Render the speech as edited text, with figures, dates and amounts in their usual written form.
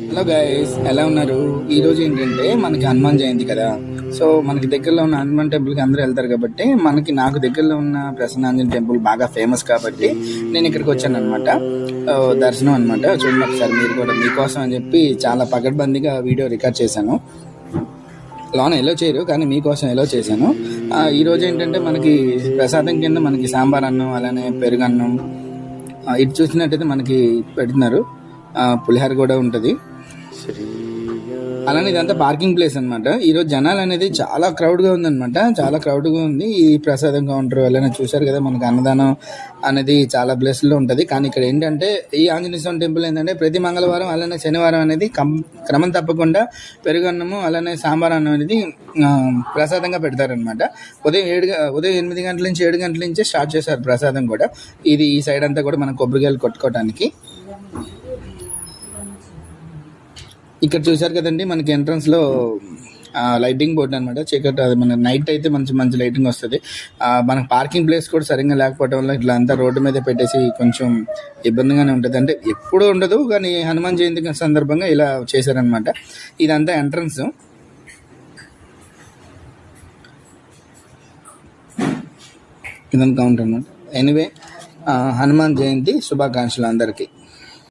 Hello guys, ఎలా ఉన్నారు? ఈరోజు ఏంటంటే మనకి హనుమాన్ జయంతి కదా. సో మనకి దగ్గరలో ఉన్న హనుమాన్ టెంపుల్కి అందరూ వెళ్తారు కాబట్టి నాకు దగ్గరలో ఉన్న ప్రసన్నాంజన్ టెంపుల్ బాగా ఫేమస్ కాబట్టి నేను ఇక్కడికి వచ్చాను అనమాట. దర్శనం అనమాట. చూడండి ఒకసారి మీరు కూడా, మీకోసం అని చెప్పి చాలా పకడ్బందీగా వీడియో రికార్డ్ చేశాను. లోన ఎలా చేయరు కానీ మీకోసం ఎలా చేశాను. ఈరోజు ఏంటంటే మనకి ప్రసాదం కింద మనకి సాంబార్ అన్నం, అలానే పెరుగన్నం, ఇటు చూసినట్టయితే మనకి పెడుతున్నారు. పులిహోర కూడా ఉంటుంది. అలానే ఇదంతా పార్కింగ్ ప్లేస్ అనమాట. ఈరోజు జనాలు అనేది చాలా క్రౌడ్గా ఉందన్నమాట. చాలా క్రౌడ్గా ఉంది. ఈ ప్రసాదం కౌంటర్ అలానే చూశారు కదా, మనకి అన్నదానం అనేది చాలా ప్లేస్లో ఉంటుంది. కానీ ఇక్కడ ఏంటంటే ఈ ఆంజనేయ స్వామి టెంపుల్ ఏంటంటే ప్రతి మంగళవారం అలానే శనివారం అనేది క్రమం తప్పకుండా పెరుగన్నము అలానే సాంబార్ అన్నం అనేది ప్రసాదంగా పెడతారనమాట. ఉదయం 8 గంటల నుంచి 7 గంటల నుంచే స్టార్ట్ చేశారు ప్రసాదం కూడా. ఇది ఈ సైడ్ అంతా కూడా మనం కొబ్బరికాయలు కొట్టుకోవడానికి. ఇక్కడ చూశారు కదండి, మనకి ఎంట్రన్స్లో లైటింగ్ బోర్డు అనమాట. చీకటి, అది మన నైట్ అయితే మంచి లైటింగ్ వస్తుంది. మనకు పార్కింగ్ ప్లేస్ కూడా సరిగ్గా లేకపోవడం వల్ల ఇట్లా అంతా రోడ్డు మీద పెట్టేసి కొంచెం ఇబ్బందిగానే ఉంటుంది. అంటే ఎప్పుడూ ఉండదు కానీ హనుమాన్ జయంతి సందర్భంగా ఇలా చేశారనమాట. ఇదంతా ఎంట్రన్స్. ఇదంతా కౌంటర్ అనమాట. ఎనీవే, హనుమాన్ జయంతి శుభాకాంక్షలు అందరికీ.